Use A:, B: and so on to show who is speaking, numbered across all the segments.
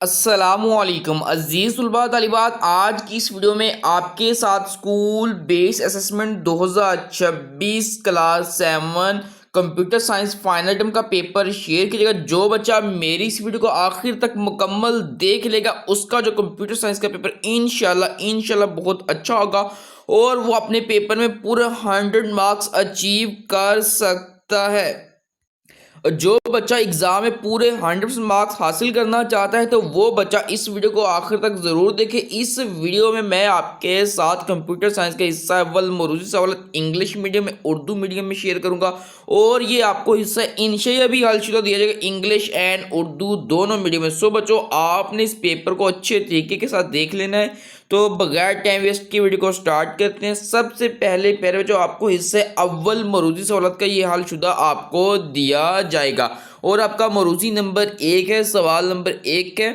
A: अस्सलामुअलैकुम अजीज़ तलबा तालिबात। आज की इस वीडियो में आपके साथ school base assessment 2026 class 7 computer science final term का पेपर शेयर कीजिएगा। जो बच्चा मेरी इस वीडियो को आखिर तक मुकम्मल देख लेगा उसका जो कंप्यूटर साइंस का पेपर इंशाल्लाह बहुत अच्छा होगा और वो अपने पेपर में पूरा 100 मार्क्स अचीव कर सकता है। जो बच्चा एग्जाम में पूरे 100% मार्क्स हासिल करना चाहता है तो वो बच्चा इस वीडियो को आखिर तक ज़रूर देखे। इस वीडियो में मैं आपके साथ कंप्यूटर साइंस का हिस्सा अव्वल मरूजी सवाल इंग्लिश मीडियम में उर्दू मीडियम में शेयर करूंगा और ये आपको हिस्सा इंशाल्लाह भी हलशुदा दिया जाएगा इंग्लिश एंड उर्दू दोनों मीडियम में। सो बच्चों आपने इस पेपर को अच्छे तरीके के साथ देख लेना है। तो बगैर टाइम वेस्ट की वीडियो को स्टार्ट करते हैं। सबसे पहले प्यारे बच्चों आपको हिस्से अव्वल मरूजी सवालत का ये हलशुदा आपको दिया जाएगा और आपका मरूजी नंबर 1 है। सवाल नंबर 1 है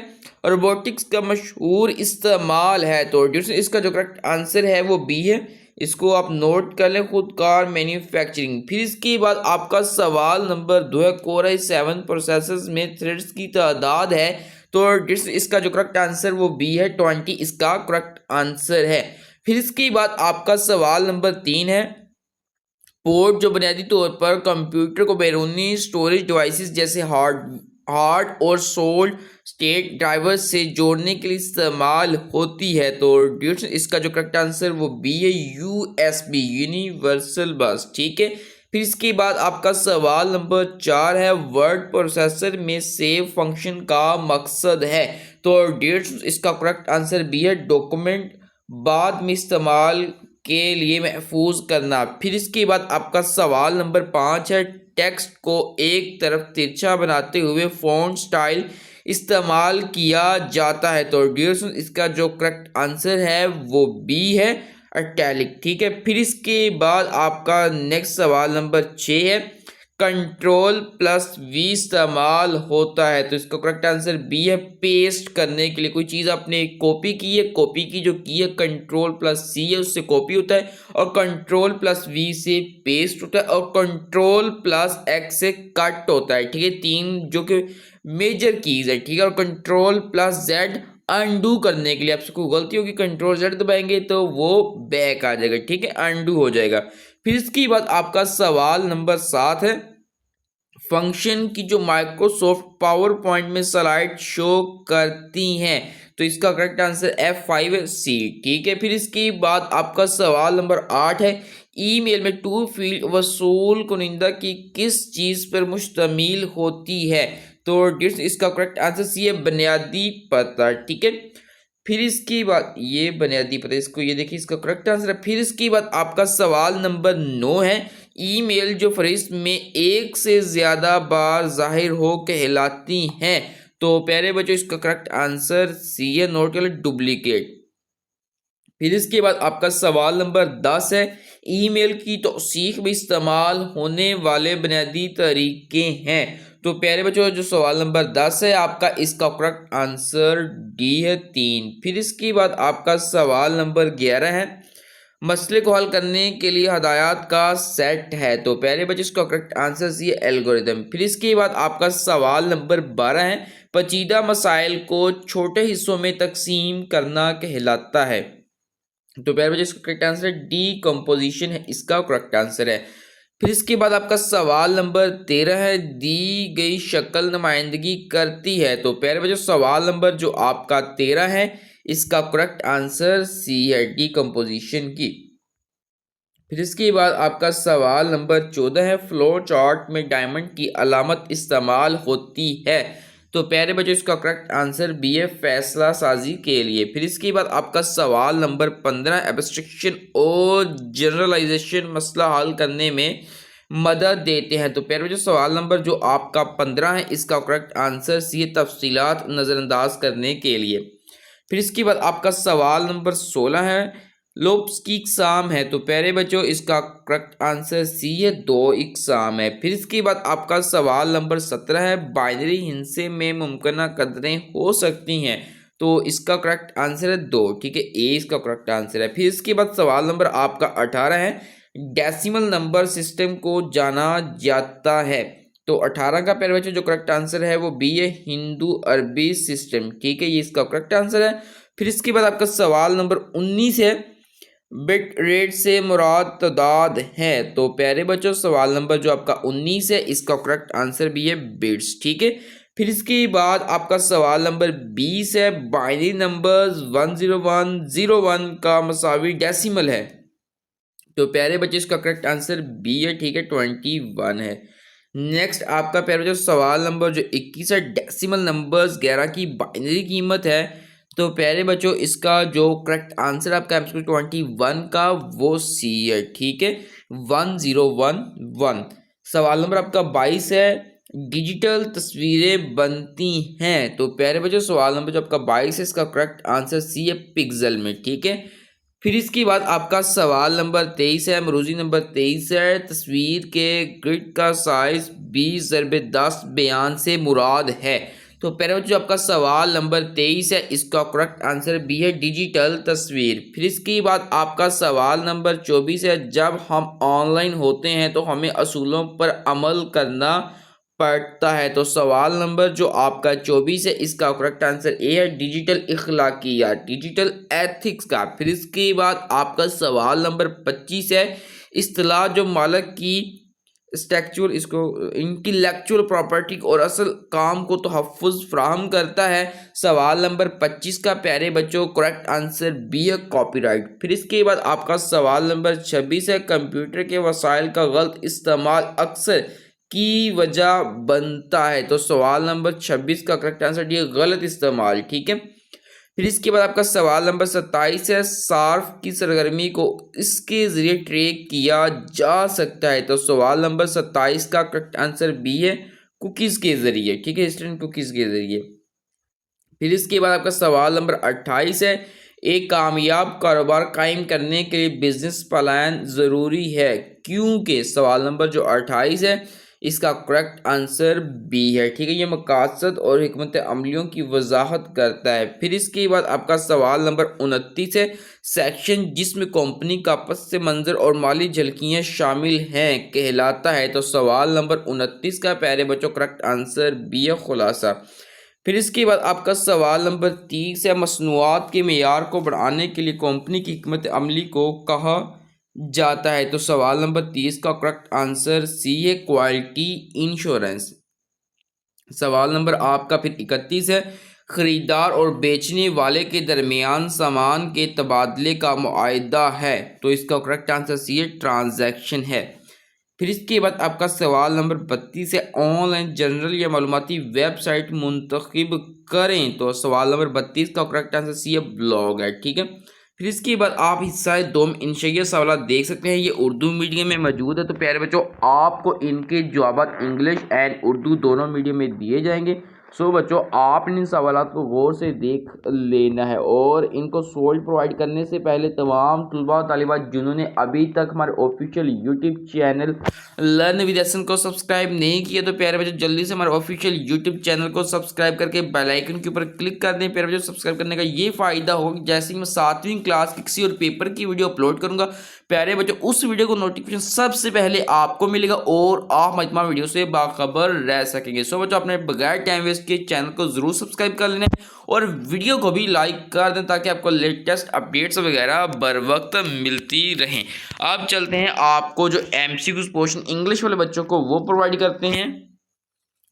A: रोबोटिक्स का मशहूर इस्तेमाल है। तो इसका जो करेक्ट आंसर है वो बी है। इसको आप नोट कर लें, खुदकार मैन्युफैक्चरिंग। फिर इसके बाद आपका सवाल नंबर 2 है कोर i7 प्रोसेसर्स में थ्रेड्स की तादाद है। तो इसका जो करेक्ट आंसर वो बी है, 20 इसका करेक्ट आंसर है। फिर इसके बाद आपका सवाल नंबर 3 है पोर्ट जो बुनियादी तौर पर कंप्यूटर को बैरूनी स्टोरेज डिवाइसेस जैसे हार्ड और सोल्ड स्टेट ड्राइवर से जोड़ने के लिए इस्तेमाल होती है। तो इसका जो करेक्ट आंसर वो बी है, यूएसबी यूनिवर्सल बस। ठीक है। फिर इसके बाद आपका सवाल नंबर 4 है वर्ड प्रोसेसर में सेव फंक्शन का मकसद है। तो इसका करेक्ट आंसर बी है, डॉक्यूमेंट बाद में इस्तेमाल के लिए महफूज करना। फिर इसके बाद आपका सवाल नंबर 5 है टेक्स्ट को एक तरफ तिरछा बनाते हुए फॉन्ट स्टाइल इस्तेमाल किया जाता है। तो इसका जो करेक्ट आंसर है वो बी है, इटैलिक। ठीक है। फिर इसके बाद आपका नेक्स्ट सवाल नंबर 6 है कंट्रोल प्लस वी इस्तेमाल होता है। तो इसका करेक्ट आंसर बी है, पेस्ट करने के लिए। कोई चीज़ आपने कॉपी की है, कॉपी की जो की है कंट्रोल प्लस सी है उससे कॉपी होता है और कंट्रोल प्लस वी से पेस्ट होता है और कंट्रोल प्लस एक्स से कट होता है। ठीक है। तीन जो कि मेजर कीज है। ठीक है। और कंट्रोल प्लस जेड अनडू करने के लिए आपसे कोई गलती होगी कंट्रोल जेड दबाएंगे तो वो बैक आ जाएगा। ठीक है। अनडू हो जाएगा। फिर इसके बाद आपका सवाल नंबर 7 है फंक्शन की जो माइक्रोसॉफ्ट पावर पॉइंट में स्लाइड शो करती हैं। तो इसका करेक्ट आंसर F5C। ठीक है। फिर इसके बाद आपका सवाल नंबर 8 है ईमेल में टू फील्ड वसूल कुनिंदा की किस चीज़ पर मुश्तमिल होती है। तो इसका करेक्ट आंसर सी है, बुनियादी पता। ठीक है। फिर इसके बाद ये बुनियादी पता, इसको ये देखिए इसका करेक्ट आंसर है। फिर इसके बाद आपका सवाल नंबर 9 है ईमेल जो फहरिस्त में एक से ज़्यादा बार जाहिर हो कहलाती हैं। तो प्यारे बच्चों इसका करेक्ट आंसर सी है, नोट कर डुप्लीकेट। फिर इसके बाद आपका सवाल नंबर 10 है ईमेल की तौसीक में इस्तेमाल होने वाले बुनियादी तरीके हैं। तो प्यारे बच्चों जो सवाल नंबर 10 है आपका इसका करेक्ट आंसर डी है, 3। फिर इसके बाद आपका सवाल नंबर 11 है मसले को हल करने के लिए हदायत का सेट है। तो प्यारे बच्चों इसका करेक्ट आंसर सी है, एल्गोरिदम। फिर इसके बाद आपका सवाल नंबर 12 है पेचीदा मसाइल को छोटे हिस्सों में तकसीम करना कहलाता है। तो प्यारे बच्चों इसका करेक्ट आंसर है डीकम्पोजिशन है, इसका करेक्ट आंसर है। फिर इसके बाद आपका सवाल नंबर 13 है दी गई शक्ल नुमाइंदगी करती है। तो प्यारे बच्चों सवाल नंबर जो आपका 13 है इसका करेक्ट आंसर सी है, डीकम्पोजिशन की। फिर इसके बाद आपका सवाल नंबर 14 है फ्लो चार्ट में डायमंड की अलामत इस्तेमाल होती है। तो प्यारे बच्चों इसका करेक्ट आंसर बी है, फैसला साजी के लिए। फिर इसके बाद आपका सवाल नंबर 15 एब्स्ट्रक्शन और जनरलाइजेशन मसला हल करने में मदद देते हैं। तो प्यारे बच्चों सवाल नंबर जो आपका 15 है इसका करेक्ट आंसर सी है, तफसीलात नज़रअंदाज करने के लिए। फिर इसके बाद आपका सवाल नंबर 16 है लोब्स की इकसाम है। तो प्यारे बच्चों इसका करेक्ट आंसर सी है, 2 इकसाम है। फिर इसके बाद आपका सवाल नंबर 17 है बाइनरी हिंसे में मुमकिन कदरें हो सकती हैं। तो इसका करेक्ट आंसर है 2। ठीक है। ए इसका करेक्ट आंसर है। फिर इसके बाद सवाल नंबर आपका 18 है डेसिमल नंबर सिस्टम को जाना जाता है। तो 18 का प्यारे बच्चों जो करेक्ट आंसर है वो बी है, हिंदू अरबी सिस्टम। ठीक है, ये इसका करेक्ट आंसर है। फिर इसके बाद आपका सवाल नंबर 19 है, बिट रेट से मुराद तादाद है। तो प्यारे बच्चों सवाल नंबर जो आपका 19 है इसका करेक्ट आंसर भी है बिट्स। ठीक है, फिर इसके बाद आपका सवाल नंबर 20 है, बाइनरी नंबर्स 10101 का मसावी डेसिमल है। तो प्यारे बच्चे इसका करेक्ट आंसर बी है। ठीक है, 21 है। नेक्स्ट आपका प्यारे बच्चों सवाल नंबर जो 21 है, डेसिमल नंबर्स 11 की बाइनरी कीमत है। तो प्यारे बच्चों इसका जो करेक्ट आंसर आपका एमसीक्यू 21 का वो सी है। ठीक है, 1011। सवाल नंबर आपका 22 है, डिजिटल तस्वीरें बनती हैं। तो प्यारे बच्चों सवाल नंबर जो आपका 22 है इसका करेक्ट आंसर सी है, पिक्सल में। ठीक है, फिर इसके बाद आपका सवाल नंबर 23 है, मरूजी नंबर 23 है, तस्वीर के ग्रिड का साइज 20/10 बयान से मुराद है। तो पहले जो आपका सवाल नंबर 23 है इसका करेक्ट आंसर बी है, डिजिटल तस्वीर। फिर इसके बाद आपका सवाल नंबर 24 है, जब हम ऑनलाइन होते हैं तो हमें असूलों पर अमल करना पड़ता है। तो सवाल नंबर जो आपका 24 है इसका करेक्ट आंसर ए है, डिजिटल इखलाकियात, डिजिटल एथिक्स का। फिर इसके बाद आपका सवाल नंबर 25 है, इस्तिलाह जो मालिक की स्टेक्चुअल इसको इंटेलेक्चुअल प्रॉपर्टी और असल काम को तहफ़्फ़ुज़ फ्राहम करता है। सवाल नंबर 25 का प्यारे बच्चों करेक्ट आंसर बी है, कॉपीराइट। फिर इसके बाद आपका सवाल नंबर 26 है, कंप्यूटर के वसाइल का गलत इस्तेमाल अक्सर की वजह बनता है। तो सवाल नंबर 26 का करेक्ट आंसर डी है, गलत इस्तेमाल। ठीक है, फिर इसके बाद आपका सवाल नंबर 27 है, सार्फ की सरगर्मी को इसके ज़रिए ट्रैक किया जा सकता है। तो सवाल नंबर 27 का करेक्ट आंसर बी है, कुकीज़ के ज़रिए। ठीक है, इंस्टेंट कुकीज़ के ज़रिए। फिर इसके बाद आपका सवाल नंबर 28 है, एक कामयाब कारोबार कायम करने के लिए बिजनेस प्लान ज़रूरी है क्योंकि सवाल नंबर जो 28 है इसका करेक्ट आंसर बी है। ठीक है, ये मकासद और हिकमत अमलियों की वजाहत करता है। फिर इसके बाद आपका सवाल नंबर 29 है, सेक्शन जिसमें कंपनी का पस मंजर और माली झलकियाँ शामिल हैं कहलाता है। तो सवाल नंबर 29 का प्यारे बच्चों करेक्ट आंसर बी है, खुलासा। फिर इसके बाद आपका सवाल नंबर 30 है, मसनूआत के मेयार को बढ़ाने के लिए कंपनी की हिकमत अमली को कहा जाता है। तो सवाल नंबर 30 का करेक्ट आंसर सी है, क्वालिटी इंश्योरेंस। सवाल नंबर आपका फिर 31 है, ख़रीदार और बेचने वाले के दरमियान सामान के तबादले का मुआहदा है। तो इसका करेक्ट आंसर सी है, ट्रांजैक्शन है। फिर इसके बाद आपका सवाल नंबर 32 है, ऑनलाइन जनरल या मालूमाती वेबसाइट मुंतखब करें। तो सवाल नंबर 32 का करेक्ट आंसर सी है, ब्लॉग है। ठीक है, फिर इसके बाद आप हिस्सा 2 में इंशाअल्लाह सवाल देख सकते हैं, ये उर्दू मीडियम में मौजूद है। तो प्यारे बच्चों आपको इनके जवाब इंग्लिश एंड उर्दू दोनों मीडियम में दिए जाएंगे। सो बच्चों आपने इन सवालों को गौर से देख लेना है और इनको सोल्व प्रोवाइड करने से पहले तमाम तलबा तालिबात जिन्होंने अभी तक हमारे official YouTube channel learn with Ehsan को सब्सक्राइब नहीं किया तो प्यारे बच्चों जल्दी से हमारे ऑफिशियल यूट्यूब चैनल को सब्सक्राइब करके बेल आइकन के ऊपर क्लिक कर दें। प्यारे बच्चों सब्सक्राइब करने का ये फ़ायदा होगा जैसे ही मैं 7वीं क्लास की किसी और पेपर की वीडियो अपलोड करूँगा प्यारे बच्चों उस वीडियो को नोटिफिकेशन सबसे पहले आपको मिलेगा और आप मजमा वीडियो से बाखबर रह सकेंगे। सो बच्चों अपने बगैर टाइम वेस्ट के चैनल को जरूर सब्सक्राइब कर लेना और वीडियो को भी लाइक कर दें ताकि आपको लेटेस्ट अपडेट्स वगैरह बर वक्त मिलती रहें। अब चलते हैं आपको जो एमसीक्यूज पोर्शन इंग्लिश वाले बच्चों को वो प्रोवाइड करते हैं।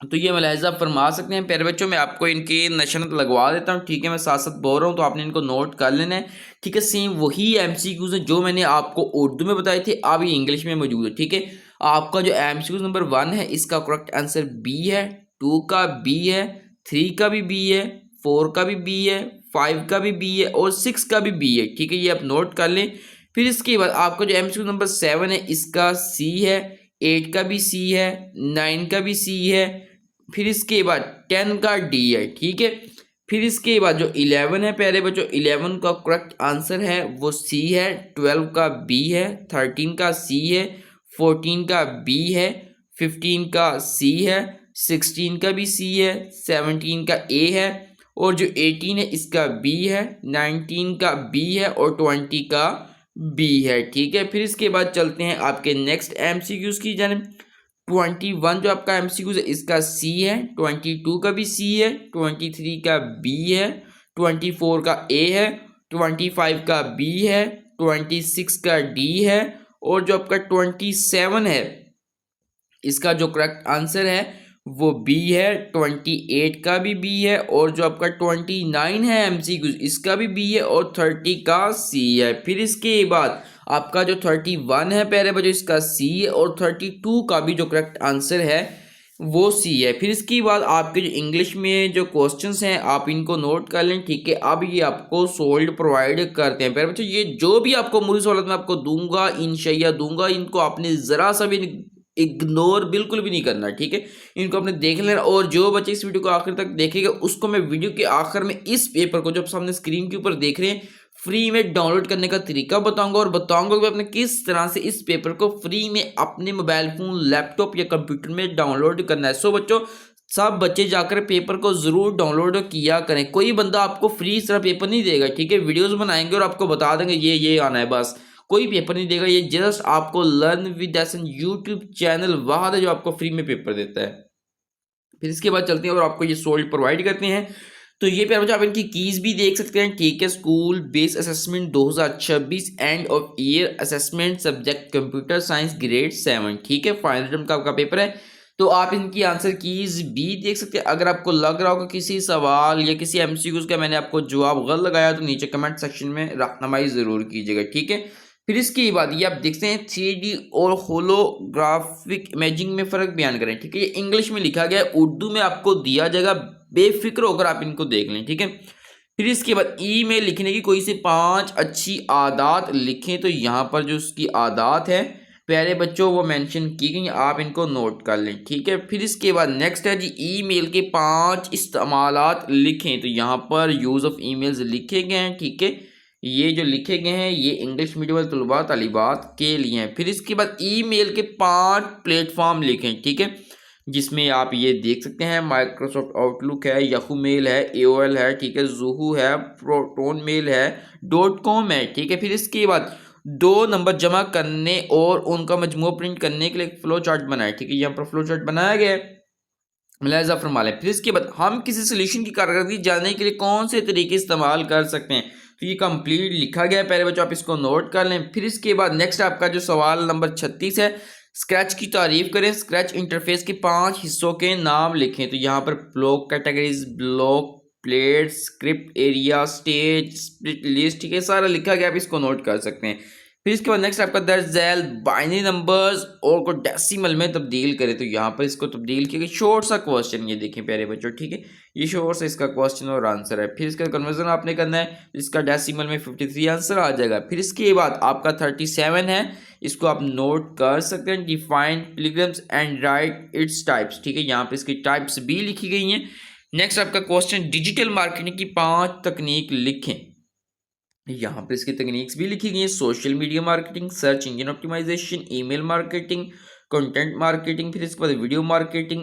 A: तो ये मुलाहिजा फरमा सकते हैं प्यारे बच्चों, मैं आपको इनकी नशनत लगवा देता हूँ। ठीक है, मैं साथ साथ बोल रहा हूँ तो आपने इनको नोट कर लेना है। ठीक है, सेम वही एमसीक्यूज हैं जो मैंने आपको उर्दू में बताए थे अब ये इंग्लिश में मौजूद है। ठीक है, आपका जो एमसीक्यूज नंबर 1 है इसका करेक्ट आंसर बी है, 2 का बी है, 3 का भी बी है, 4 का भी बी है, 5 का भी बी है और 6 का भी बी है। ठीक है, ये आप नोट कर लें। फिर इसके बाद आपका जो एमसीक्यूज नंबर 7 है इसका सी है, 8 का भी सी है, 9 का भी सी है, फिर इसके बाद 10 का डी है। ठीक है, फिर इसके बाद जो 11 है प्यारे बच्चों 11 का करेक्ट आंसर है वो सी है, 12 का बी है, 13 का सी है, 14 का बी है, 15 का सी है, 16 का भी सी है, 17 का ए है और जो 18 है इसका बी है, 19 का बी है और 20 का बी है। ठीक है, फिर इसके बाद चलते हैं आपके नेक्स्ट एमसीक्यूज की जानिब। 21 जो आपका एमसीक्यूज है इसका सी है, 22 का भी सी है, 23 का बी है, 24 का ए है, 25 का बी है, 26 का डी है और जो आपका 27 है इसका जो करेक्ट आंसर है वो बी है, 28 का भी बी है और जो आपका 29 है एमसीक्यू इसका भी बी है और 30 का सी है। फिर इसके बाद आपका जो 31 है प्यारे बच्चों इसका सी है और 32 का भी जो करेक्ट आंसर है वो सी है। फिर इसके बाद आपके जो इंग्लिश में जो क्वेश्चंस हैं आप इनको नोट कर लें, ठीक है। अब ये आपको सोल्ड प्रोवाइड करते हैं प्यारे बच्चों, ये जो भी आपको मूल सहूलत में आपको दूंगा इंशाअल्लाह दूंगा, इनको आपने ज़रा सा भी इग्नोर बिल्कुल भी नहीं करना, ठीक है। इनको आपने देख लेना और जो बच्चे इस वीडियो को आखिर तक देखेगा उसको मैं वीडियो के आखिर में इस पेपर को जो आप सामने स्क्रीन के ऊपर देख रहे हैं फ्री में डाउनलोड करने का तरीका बताऊंगा और बताऊंगा कि आपने किस तरह से इस पेपर को फ्री में अपने मोबाइल फोन, लैपटॉप या कंप्यूटर में डाउनलोड करना है। सो बच्चों सब बच्चे जाकर पेपर को जरूर डाउनलोड किया करें। कोई बंदा आपको फ्री इस तरह पेपर नहीं देगा, ठीक है। वीडियोस बनाएंगे और आपको बता देंगे ये आना है, बस कोई पेपर नहीं देगा। ये जस्ट आपको learn with essence YouTube channel वहां है जो आपको फ्री में पेपर देता है। फिर इसके बाद चलते हैं और आपको ये सोल्ड प्रोवाइड करते हैं। तो ये प्यारे बच्चों आप इनकी कीज भी देख सकते हैं, ठीक है। School base assessment 2026 end of year assessment subject computer science grade 7, ठीक है। फाइनल टर्म का आपका पेपर है तो आप इनकी आंसर कीज भी देख सकते हैं। अगर आपको लग रहा हो कि किसी सवाल या किसी एमसीक्यूज का मैंने आपको जवाब गलत लगाया तो नीचे कमेंट सेक्शन में रहनुमाई जरूर कीजिएगा, ठीक है। फिर इसके बाद ये आप देखते हैं 3D और होलोग्राफिक इमेजिंग में फ़र्क बयान करें, ठीक है। ये इंग्लिश में लिखा गया है, उर्दू में आपको दिया जाएगा, बेफिक्र होकर आप इनको देख लें, ठीक है। फिर इसके बाद ई में लिखने की कोई से 5 अच्छी आदत लिखें, तो यहाँ पर जो उसकी आदत है प्यारे बच्चों वो मेंशन की गई, आप इनको नोट कर लें, ठीक है। फिर इसके बाद नेक्स्ट है जी ईमेल के 5 इस्तेमालात लिखें, तो यहाँ पर यूज़ ऑफ ईमेल्स लिखे गए हैं, ठीक है। ये जो लिखे गए हैं ये इंग्लिश मीडियम तलबा तालिबात के लिए हैं। फिर इसके बाद ईमेल के 5 प्लेटफॉर्म लिखें, ठीक है, जिसमें आप ये देख सकते हैं माइक्रोसॉफ्ट आउटलुक है, याहू मेल है, एओएल है, ठीक है, ज़ूहू है, प्रोटोन मेल है, .com है, ठीक है। फिर इसके बाद 2 नंबर जमा करने और उनका मजमू प्रिंट करने के लिए एक फ्लो चार्ट बनाए, ठीक है। यहाँ पर फ्लो चार्ट बनाया गया है, मुलाहिजा फरमा लें। फिर इसके बाद हम किसी सोल्यूशन की कारकर्दगी जानने के लिए कौन से तरीके इस्तेमाल कर सकते हैं, तो ये कंप्लीट लिखा गया है प्यारे बच्चों, आप इसको नोट कर लें। फिर इसके बाद नेक्स्ट आपका जो सवाल नंबर 36 है, स्क्रैच की तारीफ करें, स्क्रैच इंटरफेस के 5 हिस्सों के नाम लिखें, तो यहाँ पर block categories, block plate, script area, stage, split list, ठीक है, सारा लिखा गया, आप इसको नोट कर सकते हैं। फिर इसके बाद नेक्स्ट आपका दर्ज झैल बाइनरी नंबर्स और को डेसिमल में तब्दील करें, तो यहाँ पर इसको तब्दील किया गया। शॉर्ट सा क्वेश्चन ये देखें प्यारे बच्चों, ठीक है, ये शॉर्ट सा इसका क्वेश्चन और आंसर है। फिर इसका कन्वर्जन आपने करना है, इसका डेसिमल में 53 आंसर आ जाएगा। फिर इसके बाद आपका 37 है, इसको आप नोट कर सकते हैं, define pilgrims and right its types, ठीक है, यहाँ पर इसकी टाइप्स भी लिखी गई हैं। नेक्स्ट आपका क्वेश्चन डिजिटल मार्केटिंग की 5 तकनीक लिखें, यहाँ पर इसकी तकनीक्स भी लिखी गई है, social media marketing, search engine optimisation, email marketing, content marketing, फिर इसके बाद वीडियो मार्केटिंग,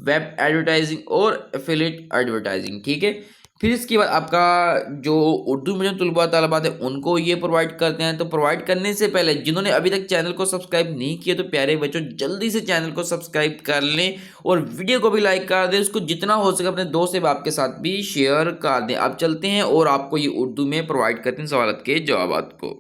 A: वेब एडवर्टाइजिंग और एफिलिएट एडवर्टाइजिंग, ठीक है। फिर इसके बाद आपका जो उर्दू मीडियम तलबा तालिबात है उनको ये प्रोवाइड करते हैं। तो प्रोवाइड करने से पहले जिन्होंने अभी तक चैनल को सब्सक्राइब नहीं किया तो प्यारे बच्चों जल्दी से चैनल को सब्सक्राइब कर लें और वीडियो को भी लाइक कर दें, उसको जितना हो सके अपने दोस्त से आपके साथ भी शेयर कर दें। अब चलते हैं और आपको ये उर्दू में प्रोवाइड करते हैं सवालत के जवाब को।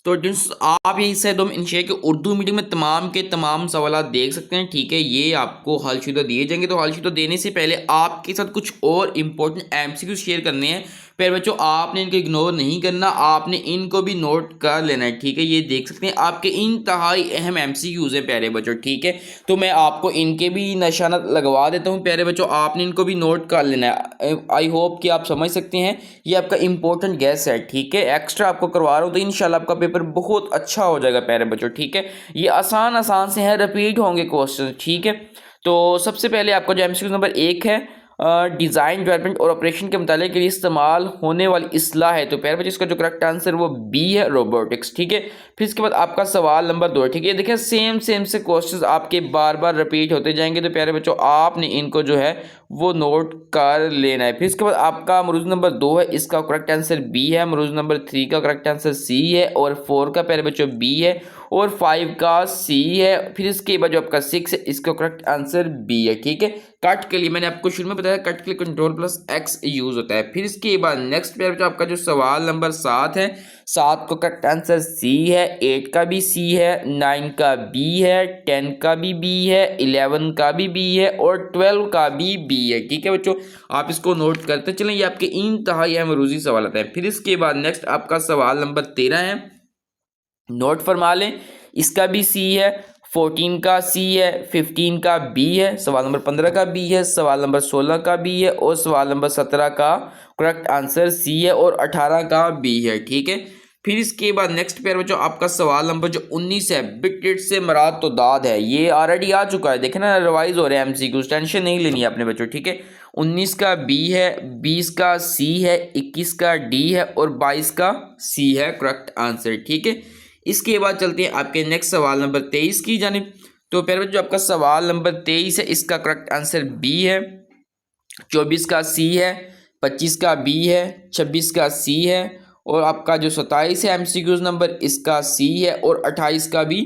A: तो आप यही से तुम इंशाल्लाह के उर्दू मीडियम में तमाम के तमाम सवाल देख सकते हैं, ठीक है। ये आपको हलशुदा दिए जाएंगे, तो हलशुदा देने से पहले आपके साथ कुछ और इम्पोर्टेंट एमसीक्यू शेयर करने हैं प्यारे बच्चों, आपने इनको इग्नोर नहीं करना, आपने इनको भी नोट कर लेना है, ठीक है। ये देख सकते हैं आपके इंतहाई अहम एमसीक्यूज हैं प्यारे बच्चों, ठीक है। तो मैं आपको इनके भी निशाना लगवा देता हूँ प्यारे बच्चों, आपने इनको भी नोट कर लेना है। आई होप कि आप समझ सकते हैं, ये आपका इंपॉर्टेंट गैस है, ठीक है। एक्स्ट्रा आपको करवा रहा हूँ तो इंशाल्लाह आपका पेपर बहुत अच्छा हो जाएगा प्यारे बच्चों, ठीक है। ये आसान से है, रिपीट होंगे क्वेश्चन, ठीक है। तो सबसे पहले आपका जो एमसीक्यू नंबर 1 है, डिज़ाइन डेवलपमेंट और ऑपरेशन के मुताले के लिए इस्तेमाल होने वाली इस्लाह है, तो प्यारे बच्चों इसका जो करेक्ट आंसर वो बी है, रोबोटिक्स, ठीक है। फिर इसके बाद आपका सवाल नंबर 2, ठीक है। देखिए सेम से क्वेश्चंस आपके बार बार रिपीट होते जाएंगे, तो प्यारे बच्चों आपने इनको जो है वो नोट कर लेना है। फिर इसके बाद आपका मरूज़ नंबर 2 है, इसका करेक्ट आंसर बी है। मरूज़ नंबर 3 का करेक्ट आंसर सी है और 4 का प्यारे बच्चों बी है और 5 का सी है। फिर इसके बाद जो आपका 6 है, इसका करेक्ट आंसर बी है। ठीक है, कट के लिए मैंने आपको शुरू में बताया, कट के लिए कंट्रोल प्लस एक्स यूज होता है। फिर इसके बाद नेक्स्ट प्यारे बच्चों आपका जो सवाल नंबर 7 है, 7 का करेक्ट आंसर सी है, 8 का भी सी है, 9 का बी है, 10 का भी बी है, 11 का भी बी है और 12 का भी बी है। ठीक है बच्चों, आप इसको नोट करते चलें, ये आपके इंतहाई अहम रोजी सवाल आता है। फिर इसके बाद नेक्स्ट आपका सवाल नंबर 13 है, नोट फरमा लें, इसका भी सी है, 14 का सी है, 15 का बी है, सवाल नंबर 15 का बी है, सवाल नंबर 16 का बी है और सवाल नंबर 17 का करेक्ट आंसर सी है और 18 का बी है। ठीक है, फिर इसके बाद नेक्स्ट पेयर बच्चों आपका सवाल नंबर जो 19 है, बिट रेट से मराद तो दाद है, ये ऑलरेडी आ चुका है, देखे ना रिवाइज हो रहे हैं एमसीक्यू, टेंशन नहीं लेनी है अपने बच्चों। ठीक है, 19 का बी है, 20 का सी है, 21 का डी है और 22 का सी है करेक्ट आंसर। ठीक है, इसके बाद चलते हैं आपके नेक्स्ट सवाल नंबर 23 की जानिब। तो प्यारे बच्चों आपका सवाल नंबर 23 है, इसका करेक्ट आंसर बी है। 24 का सी है, 25 का बी है, 26 का सी है और आपका जो 27 है एमसीक्यूज नंबर, इसका सी है और 28 का भी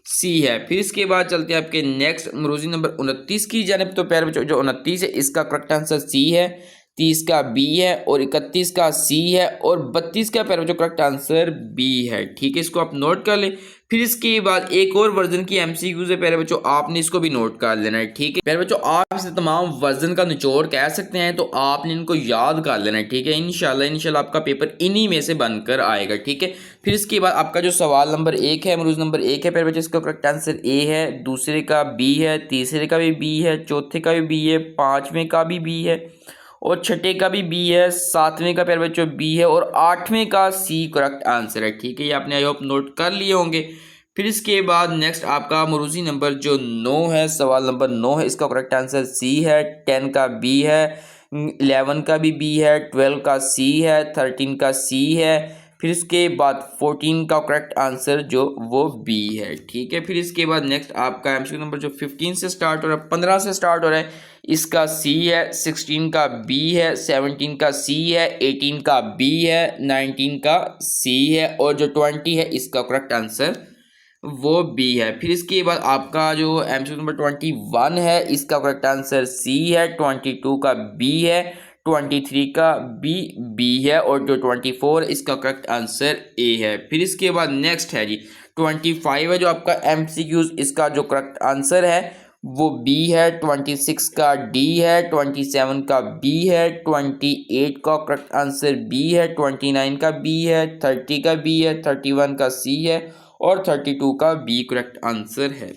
A: सी है। फिर इसके बाद चलते हैं आपके नेक्स्ट मरूजी नंबर 29 की जानिब। तो प्यारे बच्चों जो 29 है, इसका करेक्ट आंसर सी है, 30 का बी है और 31 का सी है और 32 का प्यारे बच्चों करेक्ट आंसर बी है। ठीक है, इसको आप नोट कर लें। फिर इसके बाद एक और वर्जन की एमसीक्यूज है प्यारे बच्चों, आपने इसको भी नोट कर लेना है। ठीक है प्यारे बच्चों, आप इसे तमाम वर्जन का निचोड़ कह सकते हैं, तो आपने इनको याद कर लेना है। ठीक है, इंशाल्लाह आपका पेपर इन्हीं में से बनकर आएगा। ठीक है, फिर इसके बाद आपका जो सवाल नंबर 1 है, मरूज नंबर 1 है प्यारे बच्चों, इसका करेक्ट आंसर ए है, दूसरे का बी है, तीसरे का भी बी है, चौथे का भी बी है, पांचवें का भी बी है और छठे का भी बी है, सातवें का प्यारे बच्चों बी है और आठवें का सी करेक्ट आंसर है। ठीक है, ये आपने आई होप नोट कर लिए होंगे। फिर इसके बाद नेक्स्ट आपका मरूजी नंबर जो 9 है, सवाल नंबर 9 है, इसका करेक्ट आंसर सी है, 10 का बी है, 11 का भी बी है, 12 का सी है, 13 का सी है, फिर इसके बाद 14 का करेक्ट आंसर जो वो बी है। ठीक है, फिर इसके बाद नेक्स्ट आपका एमसीक्यू नंबर जो 15 से स्टार्ट हो रहा है, 15 से स्टार्ट हो रहा है, इसका सी है, 16 का बी है, 17 का सी है, 18 का बी है, 19 का सी है और जो 20 है, इसका करेक्ट आंसर वो बी है। फिर इसके बाद आपका जो एमसीक्यू नंबर 21 है, इसका करेक्ट आंसर सी है, 22 का बी है, 23 का बी है और जो 24 इसका करेक्ट आंसर ए है। फिर इसके बाद नेक्स्ट है जी 25 है, जो आपका एमसीक्यूज, इसका जो करेक्ट आंसर है वो बी है, 26 का डी है, 27 का बी है, 28 का करेक्ट आंसर बी है, 29 का बी है, 30 का बी है, 31 का सी है और 32 का बी करेक्ट आंसर है।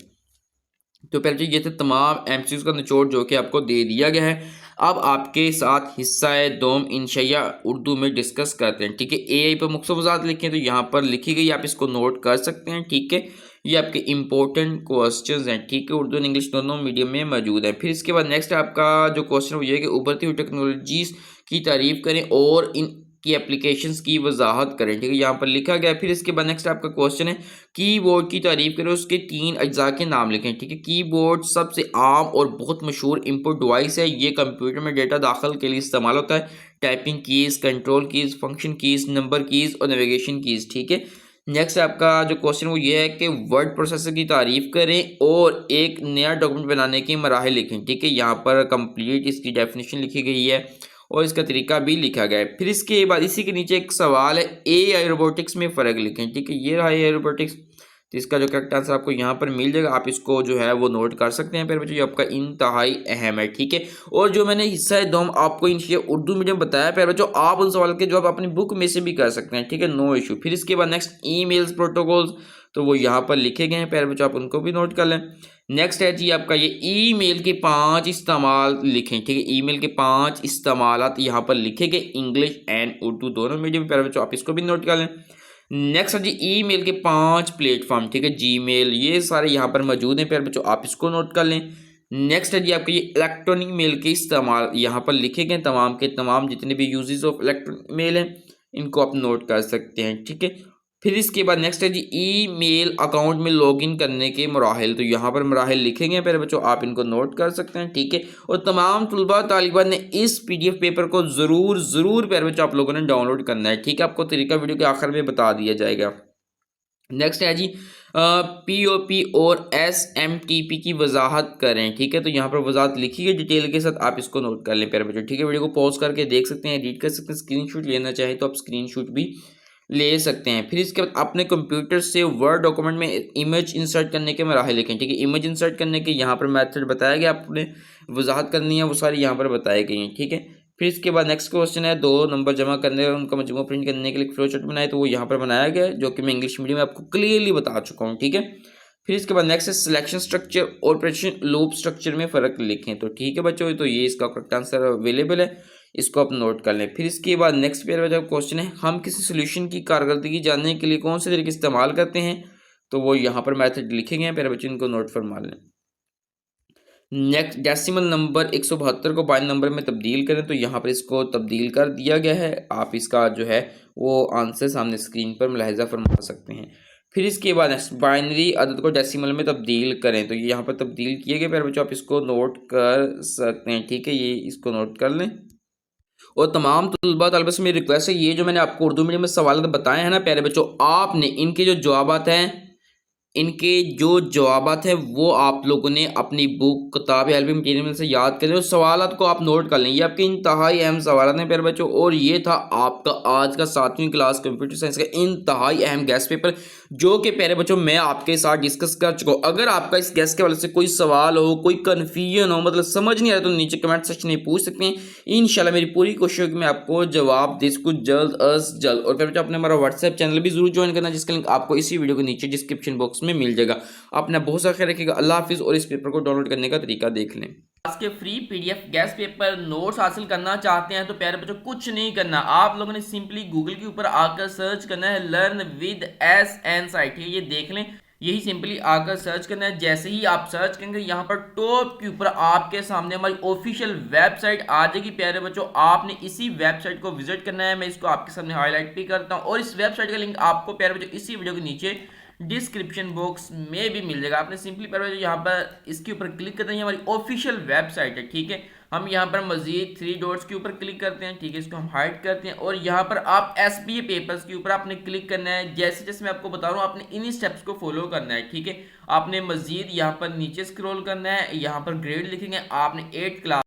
A: तो पहले ये थे तमाम एमसीक्यूज का निचोड़ जो कि आपको दे दिया गया है। अब आपके साथ हिस्सा दोम इंशाया उर्दू में डिस्कस करते हैं। ठीक है, एआई पर मुख्तलिफ वज़ाहत लिखें तो यहाँ पर लिखी गई, आप इसको नोट कर सकते हैं। ठीक है, ये आपके इंपॉर्टेंट क्वेश्चंस हैं। ठीक है, उर्दू और इंग्लिश दोनों मीडियम में मौजूद है। फिर इसके बाद नेक्स्ट आपका जो क्वेश्चन वो ये है कि उभरती हुई टेक्नोलॉजीज़ की तारीफ करें और इन की एप्लीकेशंस की वजाहत करें। ठीक है, यहाँ पर लिखा गया है। फिर इसके बाद नेक्स्ट आपका क्वेश्चन है, कीबोर्ड की तारीफ करें, उसके 3 अज्जा के नाम लिखें। ठीक है, कीबोर्ड सबसे आम और बहुत मशहूर इनपुट डिवाइस है, ये कंप्यूटर में डेटा दाखिल के लिए इस्तेमाल होता है। Typing keys, control keys, function keys, number keys और नेविगेशन कीज़। ठीक है, नेक्स्ट आपका जो क्वेश्चन वो ये है कि वर्ड प्रोसेसर की तारीफ करें और एक नया डॉक्यूमेंट बनाने के मराहल लिखें। ठीक है, यहाँ पर कंप्लीट इसकी डेफिनेशन लिखी गई है और इसका तरीका भी लिखा गया है। फिर इसके बाद इसी के नीचे एक सवाल है, एआई रोबोटिक्स में फ़र्क लिखें। ठीक है, ये रहा एआई रोबोटिक्स, तो इसका जो करेक्ट आंसर आपको यहाँ पर मिल जाएगा, आप इसको जो है वो नोट कर सकते हैं। फिर बच्चों ये आपका इंतहाई अहम है। ठीक है, और जो मैंने हिस्सा दोम आपको इनसे उर्दू मीडियम बताया फिर बच्चों, आप उन सवाल के जवाब अपनी बुक में से भी कर सकते हैं। ठीक है, नो इशू। फिर इसके बाद नेक्स्ट ईमेल्स प्रोटोकॉल्स, तो वो यहाँ पर लिखे गए हैं प्यारे बच्चों, आप उनको भी नोट कर लें। नेक्स्ट है जी आपका ये ईमेल के 5 इस्तेमाल लिखें। ठीक है, ईमेल के 5 इस्तेमालात यहाँ पर लिखे गए, इंग्लिश एंड उर्दू दोनों मीडियम प्यारे बच्चों, आप इसको भी नोट कर लें। नेक्स्ट है जी ईमेल के 5 प्लेटफॉर्म। ठीक है, जीमेल, ये सारे यहाँ पर मौजूद हैं प्यारे बच्चों, आप इसको नोट कर लें। नेक्स्ट है जी आपका ये इलेक्ट्रॉनिक मेल के इस्तेमाल यहाँ पर लिखे गए, तमाम के तमाम जितने भी यूजेस ऑफ इलेक्ट्रॉनिक मेल हैं इनको आप नोट कर सकते हैं। ठीक है, फिर इसके बाद नेक्स्ट है जी ईमेल अकाउंट में लॉगिन करने के मराहिल। तो यहाँ पर मराहिल लिखेंगे प्यारे बच्चों, आप इनको नोट कर सकते हैं, ठीक है। और तमाम तलबा तालिबात ने इस PDF पेपर को ज़रूर प्यारे बच्चों आप लोगों ने डाउनलोड करना है, ठीक है। आपको तरीका वीडियो के आखिर में बता दिया जाएगा। नेक्स्ट है जी POP और SMTP की वजाहत करें, ठीक है। तो यहाँ पर वजाहत लिखी है डिटेल के साथ, आप इसको नोट कर लें प्यारे बच्चों, ठीक है। वीडियो को पॉज करके देख सकते हैं, एडिट कर सकते हैं, स्क्रीनशॉट लेना चाहे तो आप स्क्रीनशॉट भी ले सकते हैं। फिर इसके बाद अपने कंप्यूटर से वर्ड डॉक्यूमेंट में इमेज इंसर्ट करने के मराहल लिखें, ठीक है। इमेज इंसर्ट करने के यहाँ पर मेथड बताया गया, आपने वजाहत करनी है वो सारी यहाँ पर बताई गई हैं, ठीक है। फिर इसके बाद नेक्स्ट क्वेश्चन है 2 नंबर जमा करने और उनका मजमू प्रिंट करने के लिए फ्लो चार्ट बनाए, तो वो यहाँ पर बनाया गया है, जो कि मैं इंग्लिश मीडियम में आपको क्लियरली बता चुका हूँ, ठीक है। फिर इसके बाद नेक्स्ट है सिलेक्शन स्ट्रक्चर और ऑपरेशन लूप स्ट्रक्चर में फ़र्क लिखें, तो ठीक है बच्चों, तो ये इसका करेक्ट आंसर अवेलेबल है, इसको आप नोट कर लें। फिर इसके बाद नेक्स्ट पेयर में क्वेश्चन है हम किसी सोल्यूशन की कारकर्दगी जानने के लिए कौन से तरीके इस्तेमाल करते हैं, तो वो यहाँ पर मेथड लिखे गए हैं, पेयर बच्चों इनको नोट फरमा लें। नेक्स्ट डेसिमल नंबर 172 को बाइनरी नंबर में तब्दील करें, तो यहाँ पर इसको तब्दील कर दिया गया है, आप इसका जो है वो आंसर सामने स्क्रीन पर मुलाहिजा फरमा सकते हैं। फिर इसके बाद बाइनरी अदद को डेसिमल में तब्दील करें, तो ये यहाँ पर तब्दील किए गए प्यारे बच्चों, आप इसको नोट कर सकते हैं, ठीक है। ये इसको नोट कर लें। और तमाम तलबा तलबा से मेरी रिक्वेस्ट है, ये जो मैंने आपको उर्दू मीडियम में सवाल बताए हैं ना प्यारे बच्चों, आपने इनके जो जवाबात हैं, इनके जो जवाबात हैं वो आप लोगों ने अपनी बुक किताब या हेल्पिंग मटीरियल में से याद करें और सवालात को आप नोट कर लें। ये आपके इंतहाई अहम सवालात हैं प्यारे बच्चों, और ये था आपका आज का 7वीं क्लास कंप्यूटर साइंस का इंतहाई अहम गेस्ट पेपर, जो कि प्यारे बच्चों मैं आपके साथ डिस्कस कर चुका हूँ। अगर आपका इस गेस्ट के वाले से कोई सवाल हो, कोई कन्फ्यूजन हो, मतलब समझ नहीं आ रहा, तो नीचे कमेंट सेक्शन में पूछ सकते हैं। इंशाल्लाह मेरी पूरी कोशिश होगी मैं आपको जवाब दे सकूँ जल्द अज जल्द। और प्यारे बच्चों आपने हमारा व्हाट्सएप चैनल भी जरूर ज्वाइन करना, जिसका लिंक आपको इसी वीडियो के नीचे डिस्क्रिप्शन बॉक्स में मिल जाएगा। आपने बहुत सारा ख्याल रखिएगा। अल्लाह हाफिज़। और इस पेपर को डाउनलोड करने का तरीका देख लें। आज के free PDF guest paper notes हासिल करना चाहते हैं तो प्यारे बच्चों कुछ नहीं करना, आप लोगों ने सिंपली गूगल के ऊपर आकर सर्च करना है लर्न विद SN साइट, ये देख लें, यही सिंपली आकर सर्च करना है। जैसे ही आप सर्च करेंगे यहाँ पर टॉप के ऊपर आपके सामने हमारी ऑफिशियल वेबसाइट आ जाएगी प्यारे बच्चों, आपने इसी वेबसाइट को विजिट करना है। मैं इसको आपके सामने हाईलाइट भी करता हूँ और इस वेबसाइट का लिंक आपको प्यारे बच्चों इसी वीडियो के नीचे डिस्क्रिप्शन बॉक्स में भी मिल जाएगा। आपने सिंपली पर यहाँ पर इसके ऊपर क्लिक करते हैं, हमारी ऑफिशियल वेबसाइट है, ठीक है। हम यहाँ पर मजीद 3 डॉट्स के ऊपर क्लिक करते हैं, ठीक है, इसको हम हाइड करते हैं और यहाँ पर आप SBA पेपर्स के ऊपर आपने क्लिक करना है। जैसे जैसे मैं आपको बता रहा हूँ आपने इन्हीं स्टेप्स को फॉलो करना है, ठीक है। आपने मजीद यहाँ पर नीचे स्क्रॉल करना है, यहाँ पर ग्रेड लिखेंगे, आपने 8th क्लास